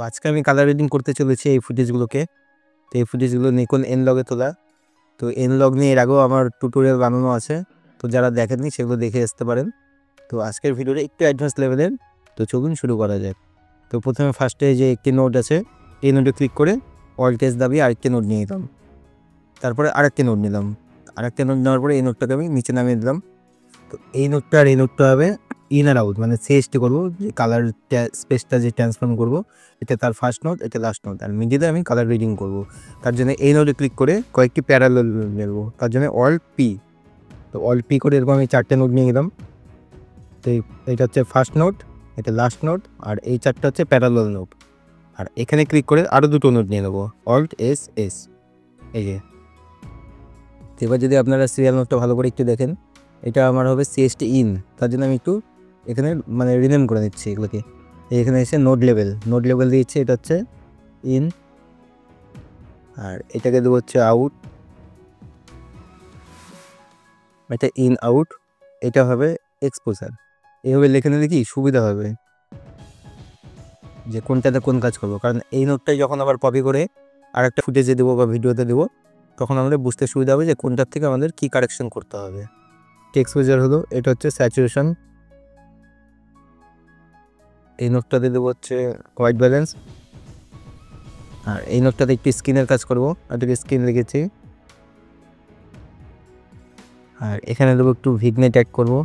আজকে আমি কালার রেডিং করতে চলেছি এই ফুটেজগুলোকে। তো এই ফুটেজগুলো নিকন এনলগে তোলা। তো এনলগ নিয়ে এর আগেও আমার টিউটোরিয়াল বানানো আছে, তো যারা দেখেননি সেগুলো দেখে আসতে পারেন। তো আজকের ভিডিওটা একটু অ্যাডভান্স লেভেলের, তো চলুন শুরু করা যাক। তো প্রথমে ফার্স্টে যে একটি নোট আছে, এই নোটে ক্লিক করে অল্ট এস দাবিয়ে আরেকটি নোট নিয়ে নিলাম। তারপরে আরেকটি নোট নিলাম, আরেকটা নোট নেওয়ার পরে এই নোটটাকে আমি নিচে নামিয়ে দিলাম। তো এই নোটটা আর এই নোটটা হবে ইন আর আউট, মানে সিএসটি করবো, যে কালার স্পেসটা যে ট্রান্সফর্ম করবো, এটা তার ফার্স্ট নোট, এটা লাস্ট নোট, আর মিডিয়াতে আমি কালার রিডিং করবো। তার জন্য এই নোটে ক্লিক করে কয়েকটি প্যারালাল নেবো, তার জন্য অল্ট পি। তো অল্ট পি করে এরকম আমি 4টে নোট নিয়ে গেলাম। তো এইটা হচ্ছে ফার্স্ট নোট, এটা লাস্ট নোট, আর এই 4টা হচ্ছে প্যারালাল নোট। আর এখানে ক্লিক করে আরও 2টো নোট নিয়ে নেবো, অল্ট এস এস, এই যে। এবার যদি আপনারা সিরিয়াল নোটটা ভালো করে একটু দেখেন, এটা আমার হবে সিএসটি ইন, তার জন্য আমি একটু এখানে মানে রিনেম করে নিচ্ছি এগুলোকে। এখানে এসে নোট লেভেল দিয়েছি, এটা হচ্ছে ইন, আর এটাকে দেবো হচ্ছে আউট, এটা ইন আউট, এটা হবে এক্সপোজার। এইভাবে লিখে নিলে কি সুবিধা হবে যে কোনটাতে কোন কাজ করবো, কারণ এই নোটটাই যখন আবার কপি করে আর একটা ফুটেজে দেবো বা ভিডিওতে দেবো, তখন আমাদের বুঝতে সুবিধা হবে যে কোনটার থেকে আমাদের কী কারেকশন করতে হবে। এক্সপোজার হলো, এটা হচ্ছে স্যাচুরেশন। এই নোটটাতে দেবো হচ্ছে হোয়াইট ব্যালেন্স, আর এই নোটটাতে একটু স্ক্রিনের কাজ করবো, এটাকে স্ক্রিন লিখেছি। আর এখানে দেবো একটু ভিগনেট অ্যাড করবো,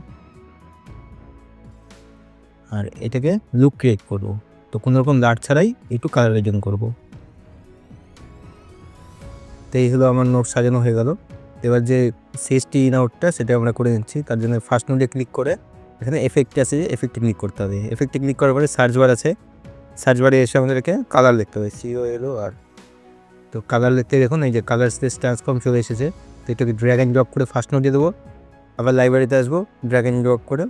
আর এটাকে লুক ক্রিয়েট করবো। তো কোনো রকম লাইট ছাড়াই একটু কালার রেডিং করবো। তো এই হলো আমার নোট সাজানো হয়ে গেল। এবার যে সিএসটি নোটটা সেটা আমরা করে নিচ্ছি। তার জন্য ফার্স্ট নোটে ক্লিক করে এখানে এফেক্ট আছে, এফেক্টে ক্লিক করতে হবে। এফেক্টে ক্লিক করার পরে সার্চ বার আছে, সার্চ বারে এসে আমাদেরকে কালার লিখতে হবে, COLOR। তো কালার লিখতে দেখুন এই যে কালার স্পেস ট্রান্সফর্ম চলে এসেছে। তো এটাকে ড্র্যাগ অ্যান্ড ড্রপ করে ফার্স্ট নোটে দেবো, আবার লাইব্রেরিতে আসবো, ড্র্যাগ অ্যান্ড ড্রপ করে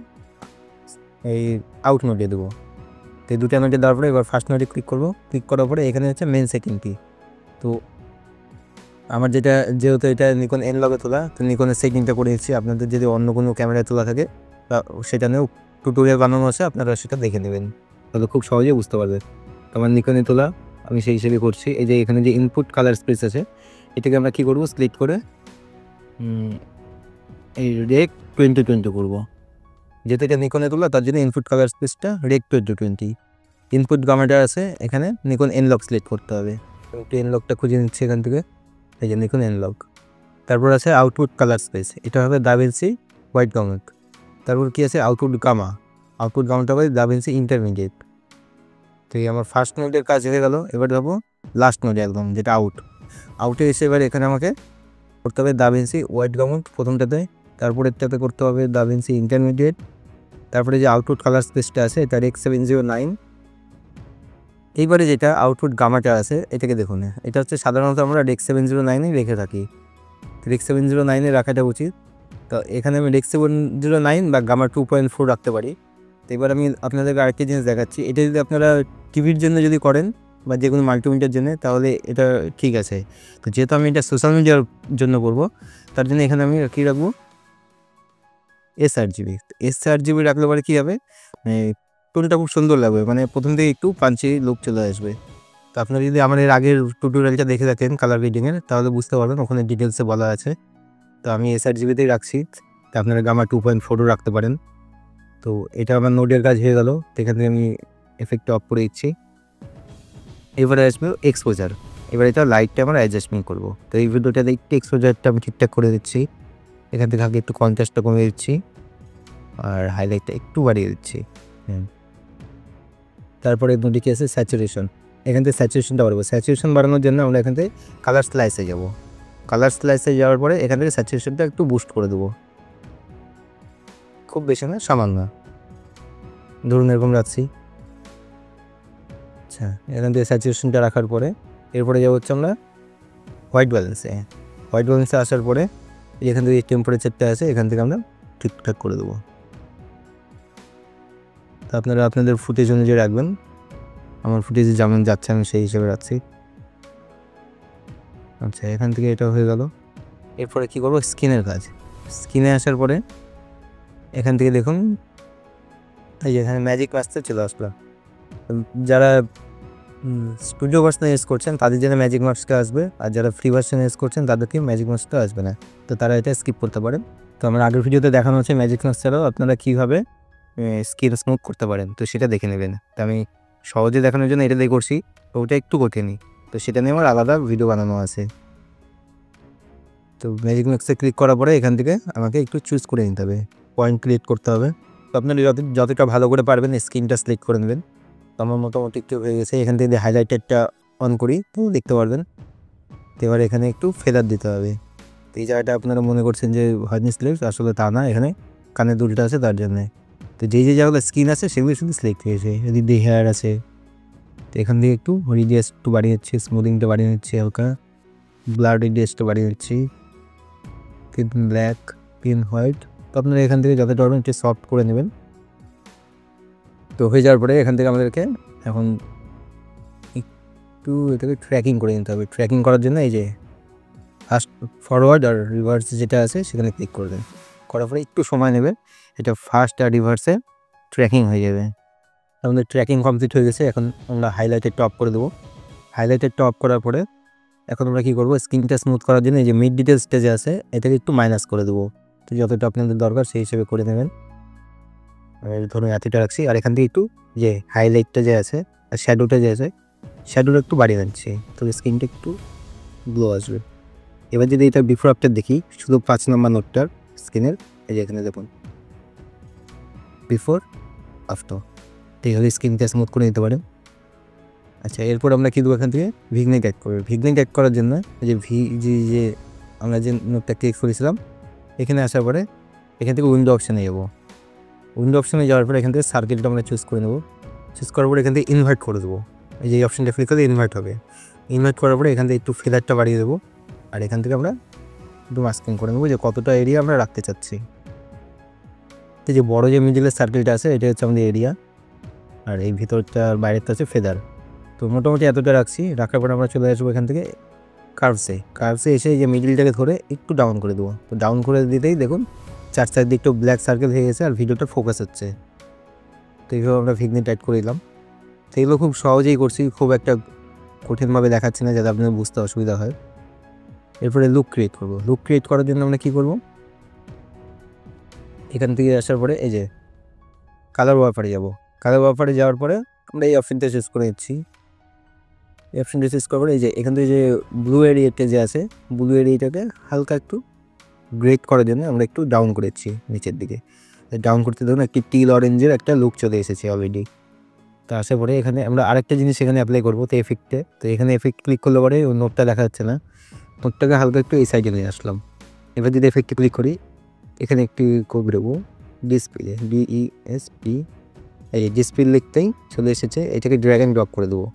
এই আউট নোটে দেবো। তো এই দুটো নোটে দেওয়ার পরে এবার ফার্স্ট নোটে ক্লিক করবো। ক্লিক করার পরে এখানে হচ্ছে মেন সেটিংটি। তো আমার যেহেতু এটা নিকন এনলগে তোলা, তো নিকনের সেটিংটা করে নিচ্ছি। আপনাদের যদি অন্য কোনো ক্যামেরায় তোলা থাকে তা সেটা নিয়েও টিউটোরিয়াল বানানো আছে, আপনারা সেটা দেখে নেবেন, তাহলে খুব সহজেই বুঝতে পারবেন। তো আমার নিকনে তোলা, আমি সেই হিসেবে করছি। এই যে এখানে যে ইনপুট কালার স্পেস আছে, এটাকে আমরা কী করবো, সিলেক্ট করে এই রেক 2020 করবো। যেহেতু এটা নিকনে তোলা, তার জন্য ইনপুট কালার স্পেসটা রেক 2020। ইনপুট গামাটা আছে, এখানে নিকন এনলগ সিলেক্ট করতে হবে। একটু এনলগটা খুঁজে নিচ্ছি এখান থেকে, এই যে নিকন এনলগ। তারপর আছে আউটপুট কালার স্পেস, এটা হবে দাভিন্সি হোয়াইট গামা। তারপর কি আছে আউটপুট গামাটা হবে দাভিন্সি ইন্টারমিডিয়েট। তো এই আমার ফার্স্ট নোটের কাজ হয়ে গেল। এবার যাবো লাস্ট নোটে একদম, যেটা আউটে এসে এবার এখানে আমাকে করতে হবে দাভিন্সি হোয়াইট গামা প্রথমটাতে, তারপরেরটাতে করতে হবে দাভিন্সি ইন্টারমিডিয়েট। তারপরে যে আউটপুট কালার স্পেসটা আছে এটা REC 709। এইবারে যেটা আউটপুট গামাটা আছে, এটাকে দেখুন, এটা হচ্ছে সাধারণত আমরা REC 709 রেখে থাকি। REC 709 রাখাটা উচিত। তো এখানে আমি REC 709 বা গামা 2.4 রাখতে পারি। তো এবার আমি আপনাদেরকে আরেকটি জিনিস দেখাচ্ছি। এটা যদি আপনারা টিভির জন্য যদি করেন বা যে কোনো মাল্টিমিডিয়ার জন্য, তাহলে এটা ঠিক আছে। তো যেহেতু আমি এটা সোশ্যাল মিডিয়ার জন্য করব, তার জন্য এখানে আমি কী রাখবো, SRGB রাখলে পরে কী হবে, টোনটা খুব সুন্দর লাগবে, মানে প্রথম থেকে একটু পাঞ্চি লুক চলে আসবে। তো আপনারা যদি আমার এর আগের টিউটোরিয়ালটা দেখে থাকেন কালার রিডিংয়ের, তাহলে বুঝতে পারবেন, ওখানে ডিটেলসে বলা আছে। তো আমি SRGBতেই রাখছি, তো আপনারা গামা 2.4ও রাখতে পারেন। তো এটা আমার নোটের কাজ হয়ে গেল। তো এখান থেকে আমি এফেক্টটা অফ করে দিচ্ছি। এবারে আসবে এক্সপোজার। এবার এটা লাইটটা আমরা অ্যাডজাস্টমেন্ট করবো। তো এই ভিডিওটাতে একটু এক্সপোজারটা আমি ঠিকঠাক করে দিচ্ছি। এখান থেকে আগে একটু কন্ট্রাস্টটা কমিয়ে দিচ্ছি, আর হাইলাইটটা একটু বাড়িয়ে দিচ্ছি। তারপরে নদীকে আছে স্যাচুরেশন, এখান থেকে স্যাচুরেশনটা বাড়াবো। স্যাচুরেশন বাড়ানোর জন্য আমরা এখান থেকে কালার স্লাইসে যাবো। কালার স্লাইসে যাওয়ার পরে এখান থেকে স্যাচুরেশনটা একটু বুস্ট করে দেবো, খুব বেশি না, সামান্য, ধরুন এরকম রাখছি। আচ্ছা, এখান থেকে স্যাচুরেশনটা রাখার পরে এরপরে যাবো হচ্ছে আমরা হোয়াইট ব্যালেন্সে আসার পরে এখান থেকে টেম্পারেচারটা আছে, এখান থেকে আমরা ঠিকঠাক করে দেবো। তো আপনারা আপনাদের ফুটেজ অনুযায়ী রাখবেন, আমার ফুটেজে যেমন যাচ্ছে আমি সেই হিসেবে রাখছি। আচ্ছা, এখান থেকে এটা হয়ে গেল। এরপরে কী করবো, স্ক্রিনের কাজ। স্ক্রিনে আসার পরে এখান থেকে দেখুন এই যে এখানে ম্যাজিক মাস্টার চলে আসলো। যারা স্টুডিও ভার্সন ইউজ করছেন তাদের জন্য ম্যাজিক মাস্কটা আসবে, আর যারা ফ্রি ভার্সন ইউজ করছেন তাদেরকে ম্যাজিক মাস্কটা আসবে না, তো তারা এটা স্কিপ করতে পারেন। তো আমার আগের ভিডিওতে দেখানো হচ্ছে ম্যাজিক মাস্ক ছাড়াও আপনারা কীভাবে স্কিন স্মুথ করতে পারেন, তো সেটা দেখে নেবেন। তো আমি সহজে দেখানোর জন্য এটা দিয়ে করছি, তো ওটা একটু কঠিনই, তো সেটা নিয়ে আমার আলাদা ভিডিও বানানো আছে। তো ম্যাজিক মাস্কে ক্লিক করার পরে এখান থেকে আমাকে একটু চুজ করে নিতে হবে, পয়েন্ট ক্রিয়েট করতে হবে। তো আপনারা যতটা ভালো করে পারবেন স্ক্রিনটা সিলেক্ট করে নেবেন। তো আমার মোটামুটি একটু হয়ে গেছে, এখান থেকে হাইলাইটারটা অন করি তো দেখতে পারবেন। তো এবার এখানে একটু ফেদার দিতে হবে। তো এই জায়গাটা আপনারা মনে করছেন যে হয়নি সিলেক্ট, আসলে তা না, এখানে কানের দুলটা আছে তার জন্যে। তো যে জায়গাগুলো স্কিন আছে সেগুলো শুধু সিলেক্ট হয়েছে, যদি দিয়ে হেয়ার আছে তো এখান থেকে একটু রিডিয়াস একটু বাড়িয়ে নিচ্ছি, স্মুদিংটা বাড়িয়ে নিচ্ছি, হালকা ব্লাড রিডিয়াসটা বাড়িয়ে নিচ্ছি, পিন ব্ল্যাক, পিন হোয়াইট। তো আপনারা এখান থেকে যতটা পারবেন একটু সফট করে নেবেন। তো হয়ে যাওয়ার পরে এখান থেকে আমাদেরকে এখন একটু এটাকে ট্র্যাকিং করে নিতে হবে। ট্র্যাকিং করার জন্য এই যে ফাস্ট ফরওয়ার্ড আর রিভার্স যেটা আছে সেখানে ক্লিক করবেন, করার পরে একটু সময় নেবে, এটা ফাস্ট আর রিভার্সে ট্র্যাকিং হয়ে যাবে। আমাদের ট্র্যাকিং কমপ্লিট হয়ে গেছে। এখন আমরা হাইলাইটের টপ করে দেবো। হাইলাইটের টপ করার পরে এখন আমরা কী করবো, স্ক্রিনটা স্মুথ করার জন্য এই যে মিড ডিটেল স্টেজে আছে এটাকে একটু মাইনাস করে দেবো। তো যতটা আপনাদের দরকার সেই হিসেবে করে নেবেন। ধরুন এতটা রাখছি, আর এখান থেকে একটু যে হাইলাইটটা যে আছে আর শ্যাডোটা যে আছে শ্যাডোটা একটু বাড়িয়ে দিচ্ছি, তো স্ক্রিনটা একটু গ্লো আসবে। এবার যদি এটা বিফোর আফটার দেখি, শুধু 5 নম্বর নোটটার স্ক্রিনের এই যে এখানে দেখুন বিফোর আফটার, তো এইভাবে স্ক্রিনটা স্মুথ করে নিতে পারেন। আচ্ছা, এরপর আমরা কী দেবো, এখান থেকে ভিগনেট অ্যাড করবো। ভিগনেট অ্যাড করার জন্য এই যে যে আমরা যে নোটটা ক্লিক করেছিলাম এখানে আসার পরে এখান থেকে উইন্ডো অপশানে যাবো। উইন্ডো অপশানে যাওয়ার পরে এখান থেকে সার্কেলটা আমরা চুজ করে নেবো। চুজ করার পরে এখান থেকে ইনভার্ট করে দেবো। এই যে অপশানটা ক্লিক করলে ইনভার্ট হবে। ইনভার্ট করার পরে এখান থেকে একটু ফেদারটা বাড়িয়ে দেবো, আর এখান থেকে আমরা একটু মাস্কিং করে নেবো যে কতটা এরিয়া আমরা রাখতে চাচ্ছি। তো যে বড়ো যে মিডিলের সার্কেলটা আছে এটা হচ্ছে আমাদের এরিয়া, আর এই ভিতরটা বাইরেরটা আছে ফেদার। তো মোটামুটি এতটা রাখছি। রাখার পর আমরা চলে আসবো এখান থেকে কার্ভসে এসে এই যে মিডিলটাকে ধরে একটু ডাউন করে দেবো। তো ডাউন করে দিতেই দেখুন চারদিকে একটু ব্ল্যাক সার্কেল হয়ে গেছে আর ভিডিওটা ফোকাস হচ্ছে। তো এইভাবে আমরা ভিগনেট অ্যাড করে দিলাম। তো এগুলো খুব সহজেই করছি, খুব একটা কঠিনভাবে দেখাচ্ছি না যাতে আপনাদের বুঝতে অসুবিধা হয়। এরপরে লুক ক্রিয়েট করবো। লুক ক্রিয়েট করার জন্য আমরা কী করবো, এখান থেকে আসার পরে এই যে কালার ওয়ারফারে যাব। কালার ওয়ারফারে যাওয়ার পরে আমরা এই অপশানটা চুজ করে নিচ্ছি। এই অপশানটা চুজ করার পরে এই যে এখান থেকে যে ব্লু এরিয়াটা যে আছে ব্লু এরিয়াটাকে হালকা একটু গ্রেড করার জন্য আমরা একটু ডাউন করেছি নিচের দিকে। ডাউন করতে দেখুন একটি টিল অরেঞ্জের একটা লুক চলে এসেছে অলরেডি। তো আসার পরে এখানে আমরা আরেকটা জিনিস এখানে অ্যাপ্লাই করবো, তো এফেক্টে। তো এখানে এফেক্ট ক্লিক করলে পরে ওই নোটটা দেখা যাচ্ছে না, নোটটাকে হালকা একটু এই সাইডে নিয়ে আসলাম। এবার যদি এফেক্টে ক্লিক করি এখানে একটি কোড দেবো ডিসপ্লে, DESP, এই ডিসপ্লে লিখতেই চলে এসেছে। এটাকে ড্র্যাগ অ্যান্ড ড্রপ করে দেবো।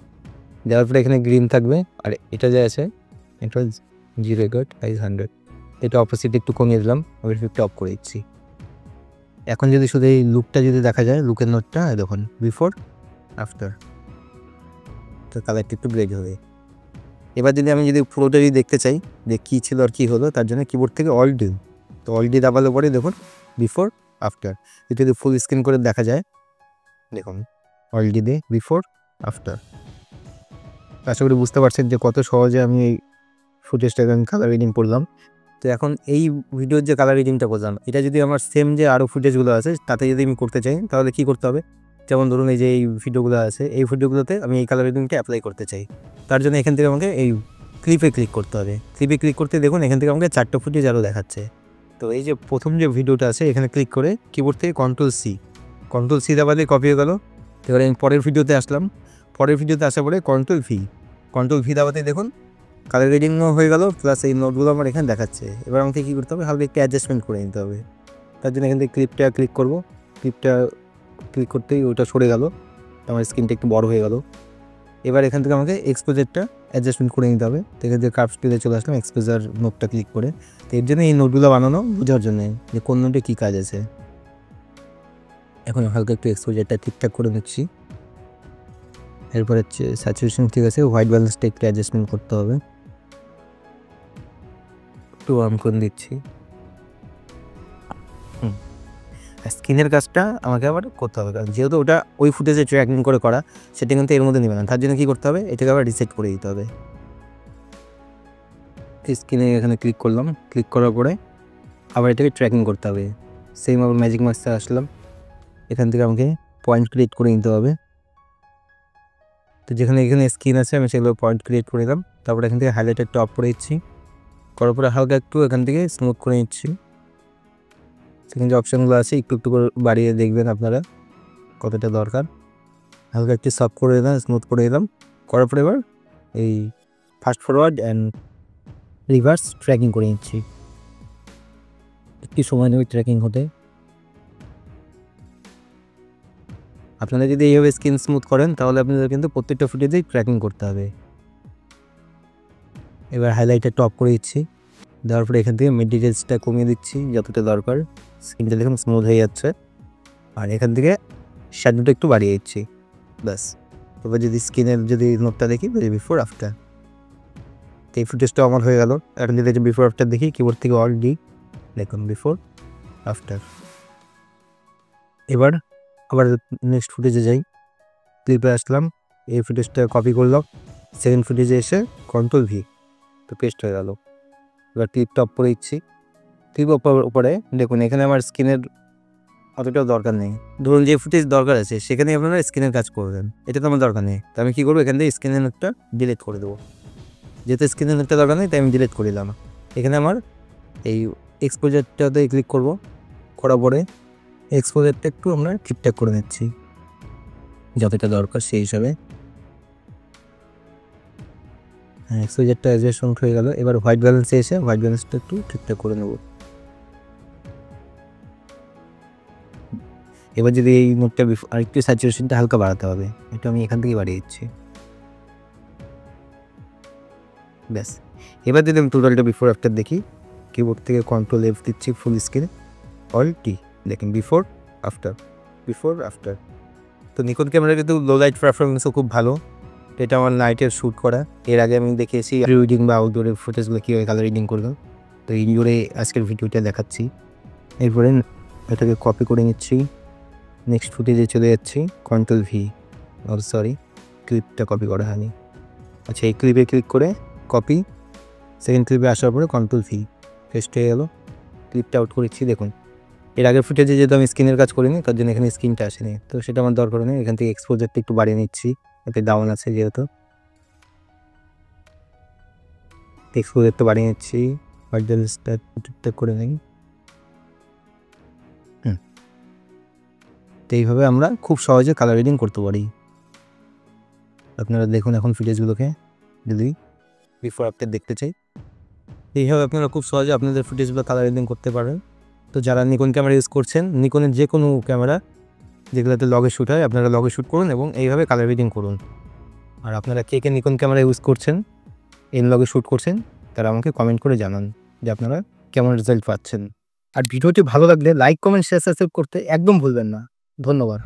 দেওয়ার পরে এখানে গ্রিন থাকবে, আর এটা যে আছে এটা 0.100, এটা অপোজিট একটু কমিয়ে দিলাম, আবার এফেক্টটা অফ করে দিচ্ছি। এখন যদি শুধু এই লুকটা যদি দেখা যায়, লুকের নোটটা দেখুন বিফোর আফটার, তো কালারটা একটু গ্রেড হবে। এবার যদি আমি পুরোটা যদি দেখতে চাই যে কী ছিল আর কী হলো, তার জন্য কিবোর্ড থেকে অল ডি, তো অল ডি দাবালে পরে দেখুন বিফোর আফটার। এটা যদি ফুল স্ক্রিন করে দেখা যায় দেখুন অল ডি দিয়ে বিফোর আফটার। আশা করি বুঝতে পারছেন যে কত সহজে আমি এই ফুটেজটাকে আমি কালার রিডিং করলাম। তো এখন এই ভিডিওর যে কালার রিডিংটা করলাম এটা যদি আমার সেম যে আরও ফুটেজগুলো আছে তাতে যদি আমি করতে চাই তাহলে কী করতে হবে, যেমন ধরুন এই যে এই ভিডিওগুলো আছে এই ভিডিওগুলোতে আমি এই কালার রিডিংটা অ্যাপ্লাই করতে চাই, তার জন্য এখান থেকে আমাকে এই ক্লিপে ক্লিক করতে হবে। ক্লিপে ক্লিক করতে দেখুন এখান থেকে আমাকে 4টা ফুটেজ আরও দেখাচ্ছে। তো এই যে প্রথম যে ভিডিওটা আছে এখানে ক্লিক করে কিবোর্ড থেকে কন্ট্রোল সি দাবালে কপি হয়ে গেল। এবারে আমি পরের ভিডিওতে আসলাম। পরের ভিডিওতে আসার পরে কন্ট্রোল ভি দাবাতে দেখুন কালার গ্রেডিংও হয়ে গেল, প্লাস এই নোটগুলো আমার এখানে দেখাচ্ছে। এবার আমাকে কী করতে হবে, হালকা একটু অ্যাডজাস্টমেন্ট করে নিতে হবে। তার জন্য এখান থেকে ক্লিপটা ক্লিক করবো। ক্লিপটা ক্লিক করতেই ওটা সরে গেল, আমার স্ক্রিনটা একটু বড় হয়ে গেল। এবার এখান থেকে আমাকে এক্সপোজারটা অ্যাডজাস্টমেন্ট করে নিতে হবে। তো এখান থেকে কার্ভ স্পিডে চলে আসলাম, এক্সপোজার নোটটা ক্লিক করে। তো এর জন্য এই নোটগুলো বানানো বোঝার জন্য যে কোন নোটে কী কাজ আছে। এখন হালকা একটু এক্সপোজারটা ঠিকঠাক করে নিচ্ছি। এরপর হচ্ছে স্যাচুরেশন ঠিক আছে, হোয়াইট ব্যালেন্সটা একটু অ্যাডজাস্টমেন্ট করতে হবে, একটু অন করে দিচ্ছি। স্ক্রিনের কাজটা আমাকে আবার করতে হবে, কারণ যেহেতু ওটা ওই ফুটেজে ট্র্যাকিং করে করা, সেটা কিন্তু এর মধ্যে নেবে না। তার জন্য কী করতে হবে, এটাকে আবার রিসেট করে দিতে হবে। স্ক্রিনে এখানে ক্লিক করলাম, ক্লিক করার পরে আবার এটাকে ট্র্যাকিং করতে হবে। সেম আবার ম্যাজিক মাস্কে আসলাম, এখান থেকে আমাকে পয়েন্ট ক্রিয়েট করে নিতে হবে। তো যেখানে এখানে স্ক্রিন আছে আমি সেগুলো পয়েন্ট ক্রিয়েট করে নিলাম। তারপরে এখান থেকে হাইলাইট একটু অফ করে দিচ্ছি, করার পরে হালকা একটু এখান থেকে স্মুথ করে নিচ্ছি। সেখানে যে অপশানগুলো আছে একটু একটু করে বাড়িয়ে দেখবেন আপনারা কতটা দরকার। হালকা একটু সফট করে দিলাম, স্মুথ করে দিলাম। করার পরে এবার এই fast forward and reverse tracking করে নিচ্ছি। একটু সময় নেবে ট্র্যাকিং হতে। আপনারা যদি এইভাবে স্ক্রিন স্মুথ করেন তাহলে আপনাদের কিন্তু প্রত্যেকটা ফুটেজেই ট্র্যাকিং করতে হবে। এবার হাইলাইটার টপ করে দিচ্ছি, দেওয়ার পরে এখান থেকে মিড ডিটেলসটা কমিয়ে দিচ্ছি যতটা দরকার। স্ক্রিনটা দেখুন স্মুথ হয়ে যাচ্ছে। আর এখান থেকে শ্যাডোটা একটু বাড়িয়ে দিচ্ছি, ব্যাস। এবার যদি স্ক্রিনের যদি নোটটা দেখি বিফোর আফটার, এই ফুটেজটা আমার হয়ে গেল। এখন যদি বিফোর আফটার দেখি কিবোর্ড থেকে অল ডি, দেখুন বিফোর আফটার। এবার আবার নেক্সট ফুটেজে যাই, ক্লিপে আসলাম, এই ফুটেজটা কপি করলাম, সেকেন্ড ফুটেজে এসে কন্ট্রোল ভি, তো পেস্ট হয়ে গেল। এবার ক্লিপ টপ করে দিচ্ছি, ক্লিপ উপরে দেখুন এখানে আমার স্ক্রিনের অতটাও দরকার নেই। ধরুন যে ফুটেজ দরকার আছে সেখানে আপনারা স্ক্রিনের কাজ করবেন, এটা তো আমার দরকার নেই। তো আমি কী করবো, এখান থেকে স্ক্রিনের নোটটা ডিলিট করে দেবো। যেহেতু স্ক্রিনের নোটটা দরকার নেই তাই আমি ডিলিট করে দিলাম। এখানে আমার এই এক্সপোজারটাতে ক্লিক করবো, করার পরে এক্সপোজারটা একটু আমরা ঠিকঠাক করে নিচ্ছি যতটা দরকার সেই হিসাবে। হ্যাঁ, এক্সপোজারটা অ্যাডজাস্টমেন্ট হয়ে গেল। এবার হোয়াইট ব্যালেন্সে এসে হোয়াইট ব্যালেন্সটা একটু ঠিকঠাক করে নেব। এবার যদি এই নোটটা আরেকটু স্যাচুরেশনটা হালকা বাড়াতে হবে, এটা আমি এখান থেকেই বাড়িয়ে দিচ্ছি, ব্যাস। এবার যদি আমি টোটালটা বিফোর আফটার দেখি, কিবোর্ড থেকে কন্ট্রোল এফ দিচ্ছি, ফুল স্ক্রিনে অল টি, দেখেন বিফোর আফটার, বিফোর আফটার। তো নিকন ক্যামেরা কিন্তু লো লাইট পারফরমেন্সও খুব ভালো। এটা আমার নাইটের শ্যুট করা, এর আগে আমি দেখিয়েছি রিডিং বা আউটডোরের ফুটেজগুলো কীভাবে কালার রিডিং করলাম। তো ইনডোরে আজকের ভিডিওটা দেখাচ্ছি। এরপরে এটাকে কপি করে নিচ্ছি, নেক্সট ফুটেজে চলে যাচ্ছি, কন্ট্রোল ভি, সরি ক্লিপটা কপি করা হয়নি। আচ্ছা, এই ক্লিপে ক্লিক করে কপি, সেকেন্ড ক্লিপে আসার পরে কন্ট্রোল ভি, পেস্ট হয়ে গেল। ক্লিপটা আউট করেছি, দেখুন এর আগের ফুটেজে যেহেতু আমি স্ক্রিনের কাজ করিনি তার জন্য এখানে স্ক্রিনটা আসেনি, তো সেটা আমার দরকার নেই। এখান থেকে এক্সপোজারটা একটু বাড়িয়ে নিচ্ছি, এতে ডাউন আছে যেহেতু, এক্সপোজারটা বাড়িয়ে নিচ্ছি, হোয়াইট ব্যালেন্সটা ঠিকঠাক করে নিই। তো এইভাবে আমরা খুব সহজে কালার রিডিং করতে পারি। আপনারা দেখুন এখন ফুটেজগুলোকে যদি বিফোর আফটার দেখতে চাই, এইভাবে আপনারা খুব সহজে আপনাদের ফুটেজগুলো কালার রিডিং করতে পারেন। তো যারা নিকন ক্যামেরা ইউজ করছেন, নিকনের যে কোনো ক্যামেরা যেগুলোতে লগে শ্যুট হয় আপনারা লগে শ্যুট করুন এবং এইভাবে কালার রিডিং করুন। আর আপনারা কে কে নিকন ক্যামেরা ইউজ করছেন, এন লগে শ্যুট করছেন, তারা আমাকে কমেন্ট করে জানান যে আপনারা কেমন রেজাল্ট পাচ্ছেন। আর ভিডিওটি ভালো লাগলে লাইক, কমেন্ট, শেয়ার, সাবস্ক্রাইব করতে একদম ভুলবেন না। ধন্যবাদ।